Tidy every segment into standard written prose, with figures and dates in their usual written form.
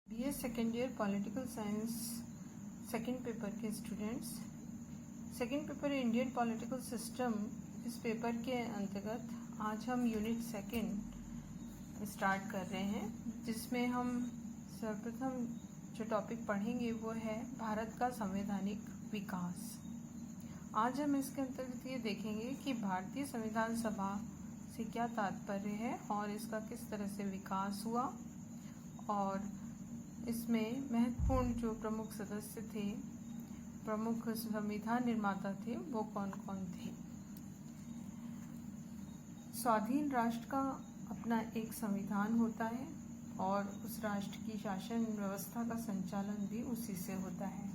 BA second year political science second paper के students, second paper Indian political system, इस paper के अंतर्गत आज हम यूनिट सेकेंड स्टार्ट कर रहे हैं, जिसमें हम सर्वप्रथम जो टॉपिक पढ़ेंगे वो है भारत का संवैधानिक विकास। आज हम इसके अंतर्गत ये देखेंगे कि भारतीय संविधान सभा से क्या तात्पर्य है और इसका किस तरह से विकास हुआ और इसमें महत्वपूर्ण जो प्रमुख सदस्य थे, प्रमुख संविधान निर्माता थे, वो कौन कौन थे। स्वाधीन राष्ट्र का अपना एक संविधान होता है और उस राष्ट्र की शासन व्यवस्था का संचालन भी उसी से होता है।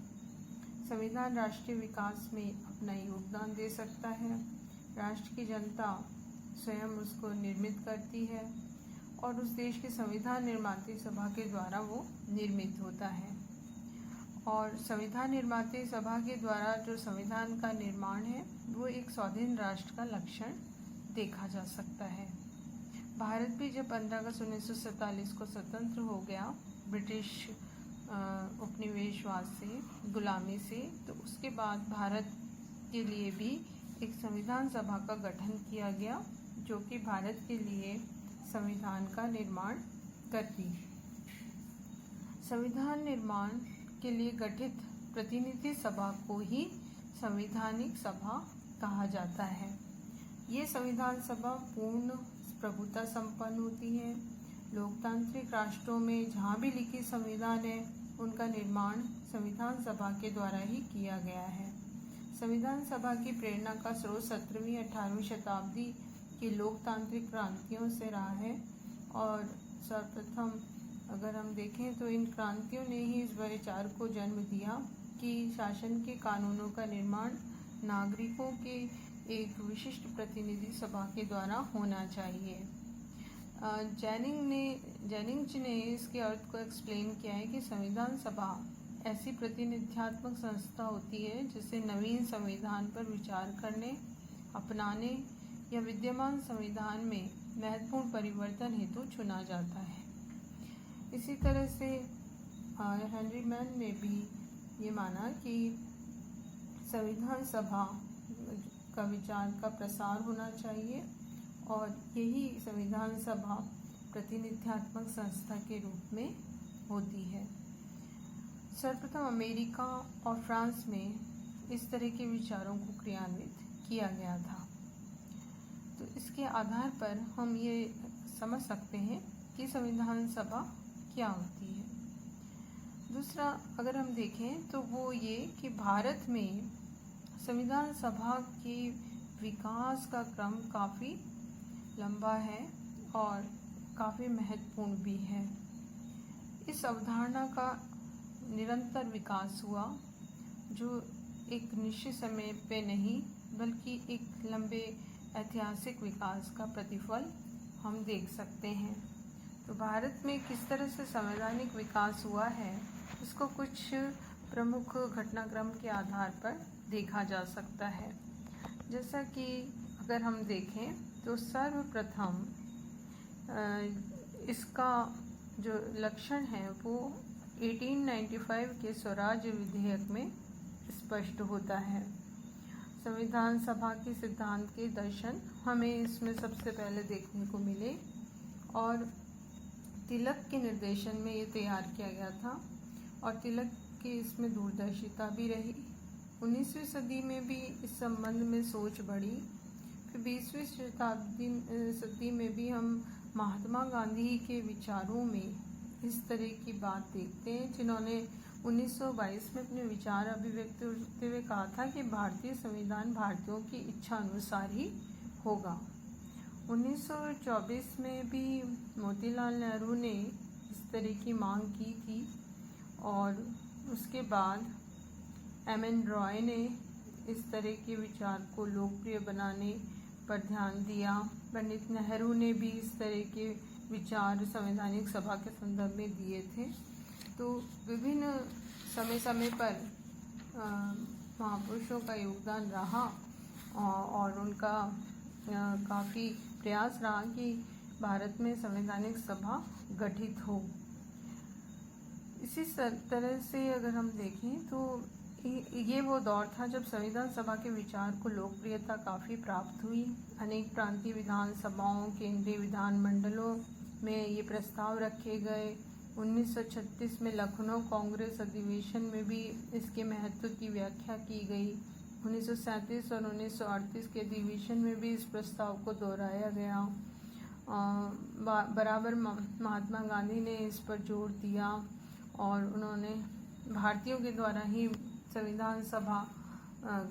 संविधान राष्ट्रीय विकास में अपना योगदान दे सकता है। राष्ट्र की जनता स्वयं उसको निर्मित करती है और उस देश के संविधान निर्माता सभा के द्वारा वो निर्मित होता है। और संविधान निर्माता सभा के द्वारा जो संविधान का निर्माण है वो एक स्वाधीन राष्ट्र का लक्षण देखा जा सकता है। भारत भी जब 15 अगस्त 1947 को स्वतंत्र हो गया ब्रिटिश उपनिवेशवाद से, गुलामी से, तो उसके बाद भारत के लिए भी एक संविधान सभा का गठन किया गया, जो कि भारत के लिए संविधान का निर्माण करती है। संविधान निर्माण के लिए गठित प्रतिनिधि सभा को ही संवैधानिक सभा कहा जाता है। ये संविधान सभा पूर्ण प्रभुता संपन्न होती है। लोकतांत्रिक राष्ट्रों में जहाँ भी लिखित संविधान है उनका निर्माण संविधान सभा के द्वारा ही किया गया है। संविधान सभा की प्रेरणा का स्रोत 17वीं 18वीं शताब्दी की लोकतांत्रिक क्रांतियों से रहा है और सर्वप्रथम अगर हम देखें तो इन क्रांतियों ने ही इस विचार को जन्म दिया कि शासन के कानूनों का निर्माण नागरिकों के एक विशिष्ट प्रतिनिधि सभा के द्वारा होना चाहिए। जेनिंग्स ने इसके अर्थ को एक्सप्लेन किया है कि संविधान सभा ऐसी प्रतिनिध्यात्मक संस्था होती है जिसे नवीन संविधान पर विचार करने, अपनाने या विद्यमान संविधान में महत्वपूर्ण परिवर्तन हेतु चुना जाता है। इसी तरह से हेनरी मैन ने भी ये माना कि संविधान सभा का विचार का प्रसार होना चाहिए और यही संविधान सभा प्रतिनिध्यात्मक संस्था के रूप में होती है। सर्वप्रथम अमेरिका और फ्रांस में इस तरह के विचारों को क्रियान्वित किया गया था। तो इसके आधार पर हम ये समझ सकते हैं कि संविधान सभा क्या होती है। दूसरा अगर हम देखें तो वो ये कि भारत में संविधान सभा के विकास का क्रम काफ़ी लंबा है और काफ़ी महत्वपूर्ण भी है। इस अवधारणा का निरंतर विकास हुआ, जो एक निश्चित समय पे नहीं बल्कि एक लंबे ऐतिहासिक विकास का प्रतिफल हम देख सकते हैं। तो भारत में किस तरह से संवैधानिक विकास हुआ है, इसको कुछ प्रमुख घटनाक्रम के आधार पर देखा जा सकता है। जैसा कि अगर हम देखें तो सर्वप्रथम इसका जो लक्षण है वो 1895 के स्वराज्य विधेयक में स्पष्ट होता है। संविधान सभा के सिद्धांत के दर्शन हमें इसमें सबसे पहले देखने को मिले और तिलक के निर्देशन में ये तैयार किया गया था और तिलक की इसमें दूरदर्शिता भी रही। 19वीं सदी में भी इस संबंध में सोच बढ़ी। फिर 20वीं सदी में भी हम महात्मा गांधी के विचारों में इस तरह की बात देखते हैं, जिन्होंने 1922 में अपने विचार अभिव्यक्त करते हुए कहा था कि भारतीय संविधान भारतीयों की इच्छा अनुसार ही होगा। 1924 में भी मोतीलाल नेहरू ने इस तरह की मांग की थी और उसके बाद एम.एन. रॉय ने इस तरह के विचार को लोकप्रिय बनाने पर ध्यान दिया। पंडित नेहरू ने भी इस तरह के विचार संवैधानिक सभा के संदर्भ में दिए थे। तो विभिन्न समय समय पर महापुरुषों का योगदान रहा और उनका काफ़ी प्रयास रहा कि भारत में संवैधानिक सभा गठित हो। इसी तरह से अगर हम देखें तो ये वो दौर था जब संविधान सभा के विचार को लोकप्रियता काफ़ी प्राप्त हुई। अनेक प्रांतीय विधानसभाओं, केंद्रीय विधानमंडलों में ये प्रस्ताव रखे गए। 1936 में लखनऊ कांग्रेस अधिवेशन में भी इसके महत्व की व्याख्या की गई। 1937 और 1938 के अधिवेशन में भी इस प्रस्ताव को दोहराया गया। बराबर महात्मा गांधी ने इस पर जोर दिया और उन्होंने भारतीयों के द्वारा ही संविधान सभा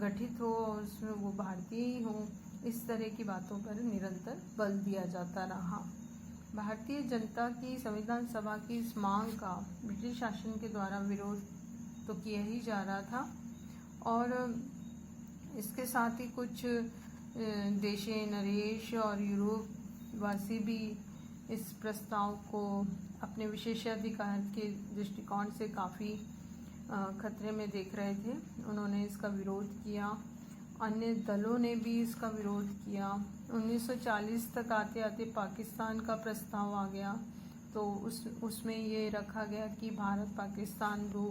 गठित हो और उसमें वो भारतीय ही हो, इस तरह की बातों पर निरंतर बल दिया जाता रहा। भारतीय जनता की संविधान सभा की इस मांग का ब्रिटिश शासन के द्वारा विरोध तो किया ही जा रहा था और इसके साथ ही कुछ देशे नरेश और यूरोप वासी भी इस प्रस्ताव को अपने विशेषाधिकार के दृष्टिकोण से काफ़ी खतरे में देख रहे थे। उन्होंने इसका विरोध किया। अन्य दलों ने भी इसका विरोध किया। 1940 तक आते आते पाकिस्तान का प्रस्ताव आ गया, तो उसमें ये रखा गया कि भारत पाकिस्तान दो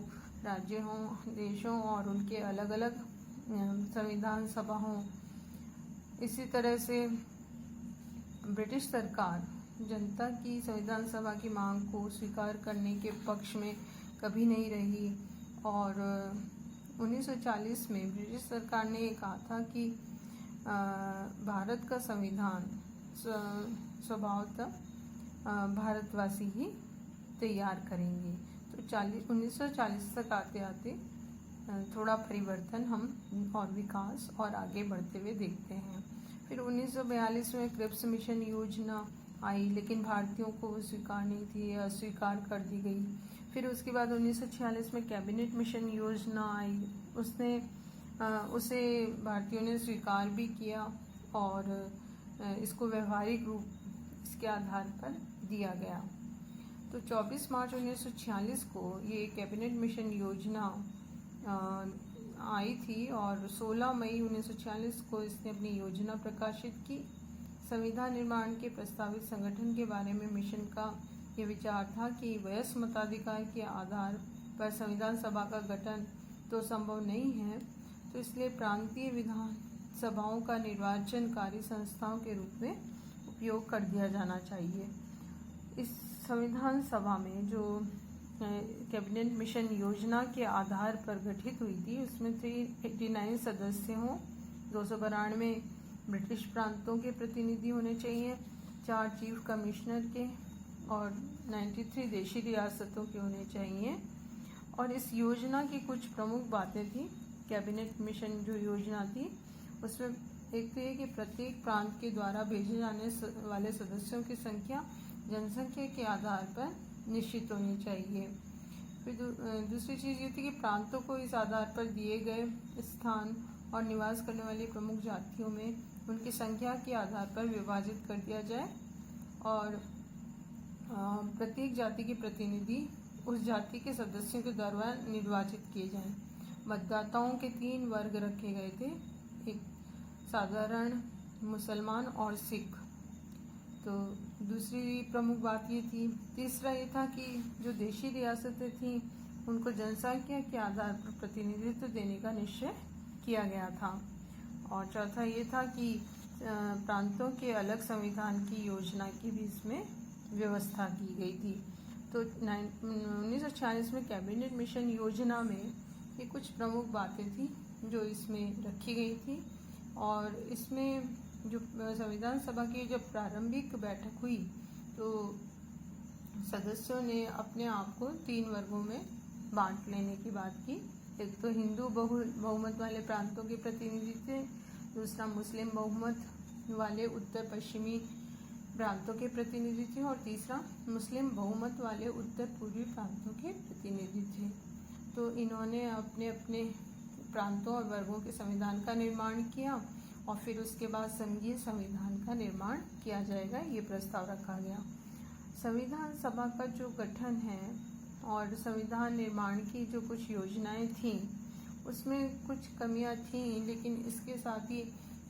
राज्य हों, देश हों और उनके अलग अलग संविधान सभा हों। इसी तरह से ब्रिटिश सरकार जनता की संविधान सभा की मांग को स्वीकार करने के पक्ष में कभी नहीं रही और 1940 में ब्रिटिश सरकार ने कहा था कि भारत का संविधान स्वभावतः भारतवासी ही तैयार करेंगे। तो 1940 तक आते आते थोड़ा परिवर्तन हम और विकास और आगे बढ़ते हुए देखते हैं। फिर 1942 में क्रिप्स मिशन योजना आई, लेकिन भारतीयों को वो स्वीकार नहीं थी, अस्वीकार कर दी गई। फिर उसके बाद 1946 में कैबिनेट मिशन योजना आई, उसे भारतीयों ने स्वीकार भी किया और इसको व्यवहारिक रूप इसके आधार पर दिया गया। तो 24 मार्च 1946 को ये कैबिनेट मिशन योजना आई थी और 16 मई 1946 को इसने अपनी योजना प्रकाशित की। संविधान निर्माण के प्रस्तावित संगठन के बारे में मिशन का ये विचार था कि वयस्क मताधिकार के आधार पर संविधान सभा का गठन तो संभव नहीं है, तो इसलिए प्रांतीय विधान सभाओं का निर्वाचनकारी संस्थाओं के रूप में उपयोग कर दिया जाना चाहिए। इस संविधान सभा में जो कैबिनेट मिशन योजना के आधार पर गठित हुई थी, उसमें 389 सदस्य हों, 292 ब्रिटिश प्रांतों के प्रतिनिधि होने चाहिए, 4 चीफ कमिश्नर के और 93 देशी रियासतों के होने चाहिए। और इस योजना की कुछ प्रमुख बातें थी। कैबिनेट मिशन जो योजना थी उसमें एक तो ये कि प्रत्येक प्रांत के द्वारा भेजे जाने वाले सदस्यों की संख्या जनसंख्या के आधार पर निश्चित होनी चाहिए। फिर दूसरी चीज़ ये थी कि प्रांतों को इस आधार पर दिए गए स्थान और निवास करने वाली प्रमुख जातियों में उनकी संख्या के आधार पर विभाजित कर दिया जाए और प्रत्येक जाति के प्रतिनिधि उस जाति के सदस्यों के द्वारा निर्वाचित किए जाएं। मतदाताओं के 3 वर्ग रखे गए थे, एक साधारण, मुसलमान और सिख। तो दूसरी प्रमुख बात ये थी। तीसरा ये था कि जो देशी रियासतें थीं उनको जनसंख्या के आधार पर प्रतिनिधित्व देने का निश्चय किया गया था। और चौथा ये था कि प्रांतों के अलग संविधान की योजना की भी इसमें व्यवस्था की गई थी। तो 1946 में कैबिनेट मिशन योजना में ये कुछ प्रमुख बातें थी जो इसमें रखी गई थी और इसमें जो संविधान सभा की जब प्रारंभिक बैठक हुई तो सदस्यों ने अपने आप को 3 वर्गों में बांट लेने की बात की। एक तो हिंदू बहुमत वाले प्रांतों के प्रतिनिधि थे, दूसरा मुस्लिम बहुमत वाले उत्तर पश्चिमी प्रांतों के प्रतिनिधि थे और तीसरा मुस्लिम बहुमत वाले उत्तर पूर्वी प्रांतों के प्रतिनिधि थे। तो इन्होंने अपने अपने प्रांतों और वर्गों के संविधान का निर्माण किया और फिर उसके बाद संघीय संविधान का निर्माण किया जाएगा, ये प्रस्ताव रखा गया। संविधान सभा का जो गठन है और संविधान निर्माण की जो कुछ योजनाएं थीं उसमें कुछ कमियां थीं, लेकिन इसके साथ ही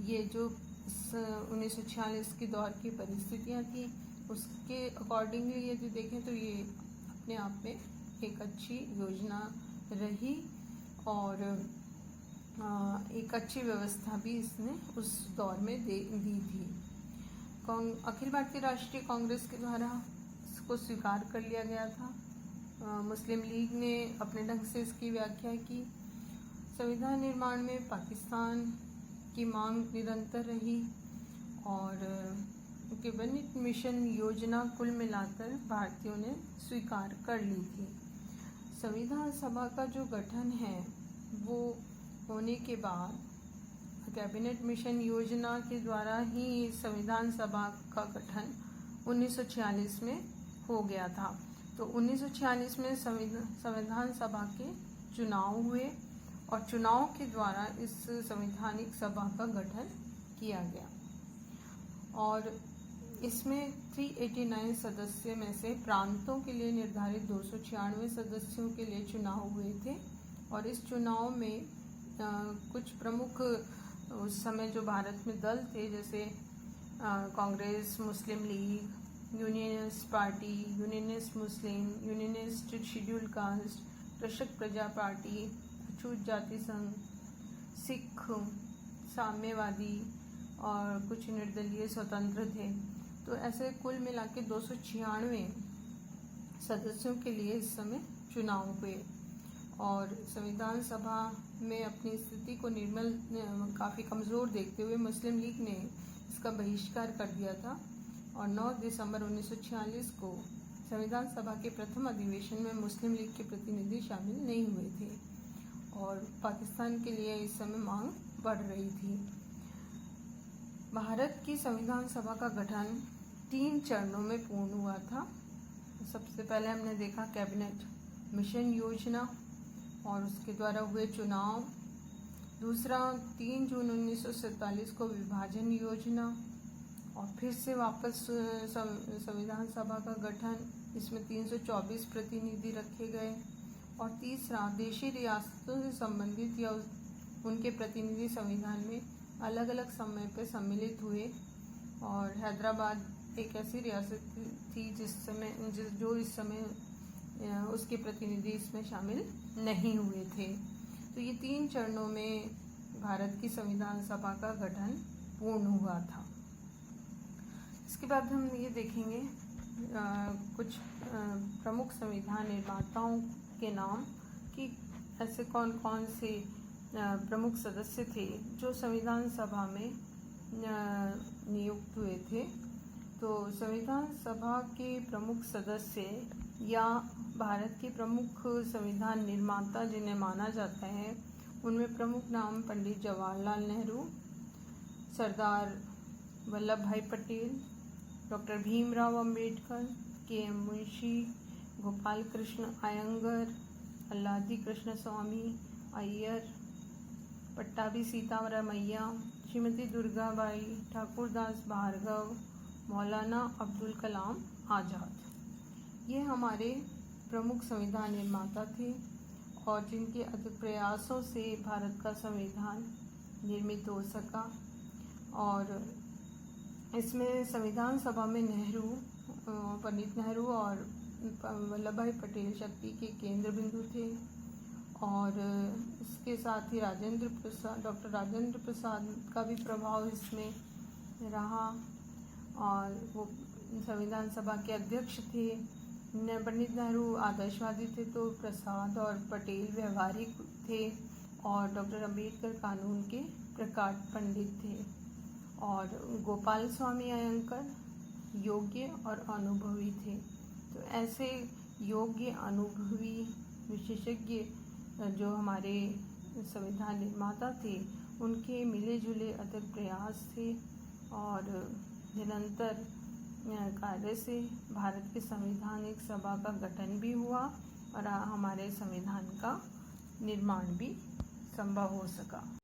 ये जो 1946 के दौर की परिस्थितियां थी उसके अकॉर्डिंगली यदि देखें तो ये अपने आप में एक अच्छी योजना रही और एक अच्छी व्यवस्था भी इसने उस दौर में दी थी। अखिल भारतीय राष्ट्रीय कांग्रेस के द्वारा इसको स्वीकार कर लिया गया था। मुस्लिम लीग ने अपने ढंग से इसकी व्याख्या की। संविधान निर्माण में पाकिस्तान की मांग निरंतर रही और कैबिनेट मिशन योजना कुल मिलाकर भारतीयों ने स्वीकार कर ली थी। संविधान सभा का जो गठन है वो होने के बाद कैबिनेट मिशन योजना के द्वारा ही संविधान सभा का गठन 1946 में हो गया था। तो 1946 में संविधान सभा के चुनाव हुए और चुनाव के द्वारा इस संवैधानिक सभा का गठन किया गया और इसमें 389 सदस्य में से प्रांतों के लिए निर्धारित 296 सदस्यों के लिए चुनाव हुए थे और इस चुनाव में कुछ प्रमुख उस समय जो भारत में दल थे, जैसे कांग्रेस, मुस्लिम लीग, यूनियनिस्ट पार्टी, यूनियनिस्ट मुस्लिम, यूनियनिस्ट शेड्यूल कास्ट, कृषक प्रजा पार्टी, अछूत जाति संघ, सिख, साम्यवादी और कुछ निर्दलीय स्वतंत्र थे। तो ऐसे कुल मिला के 296 सदस्यों के लिए इस समय चुनाव हुए और संविधान सभा में अपनी स्थिति को काफ़ी कमज़ोर देखते हुए मुस्लिम लीग ने इसका बहिष्कार कर दिया था और 9 दिसंबर 1946 को संविधान सभा के प्रथम अधिवेशन में मुस्लिम लीग के प्रतिनिधि शामिल नहीं हुए थे और पाकिस्तान के लिए इस समय मांग बढ़ रही थी। भारत की संविधान सभा का गठन 3 चरणों में पूर्ण हुआ था। सबसे पहले हमने देखा कैबिनेट मिशन योजना और उसके द्वारा हुए चुनाव। दूसरा 3 जून 1947 को विभाजन योजना और फिर से वापस संविधान सभा का गठन, इसमें 324 प्रतिनिधि रखे गए। और तीसरा देशी रियासतों से संबंधित या उनके प्रतिनिधि संविधान में अलग अलग समय पर सम्मिलित हुए और हैदराबाद एक ऐसी रियासत थी जो इस समय उसके प्रतिनिधि इसमें शामिल नहीं हुए थे। तो ये 3 चरणों में भारत की संविधान सभा का गठन पूर्ण हुआ था। इसके बाद हम ये देखेंगे कुछ प्रमुख संविधान निर्माताओं के नाम कि ऐसे कौन कौन से प्रमुख सदस्य थे जो संविधान सभा में नियुक्त हुए थे। तो संविधान सभा के प्रमुख सदस्य या भारत के प्रमुख संविधान निर्माता जिन्हें माना जाता है, उनमें प्रमुख नाम पंडित जवाहरलाल नेहरू, सरदार वल्लभ भाई पटेल, डॉक्टर भीमराव अंबेडकर, के.एम. मुंशी, गोपाल कृष्ण अयंगर, अल्लादी कृष्ण स्वामी अय्यर, पट्टाभी सीतारामैया, श्रीमती दुर्गाबाई, ठाकुरदास भार्गव, मौलाना अब्दुल कलाम आज़ाद। ये हमारे प्रमुख संविधान निर्माता थे और जिनके अथक प्रयासों से भारत का संविधान निर्मित हो सका। और इसमें संविधान सभा में पंडित नेहरू और वल्लभ भाई पटेल शक्ति के केंद्र बिंदु थे और इसके साथ ही डॉक्टर राजेंद्र प्रसाद का भी प्रभाव इसमें रहा और वो संविधान सभा के अध्यक्ष थे। पंडित नेहरू आदर्शवादी थे तो प्रसाद और पटेल व्यवहारिक थे और डॉक्टर अंबेडकर कानून के प्रकाट पंडित थे और गोपाल स्वामी अयंकर योग्य और अनुभवी थे। तो ऐसे योग्य अनुभवी विशेषज्ञ जो हमारे संविधान निर्माता थे, उनके मिले जुले अथक प्रयास थे और निरंतर कार्य से भारत के संवैधानिक सभा का गठन भी हुआ और हमारे संविधान का निर्माण भी संभव हो सका।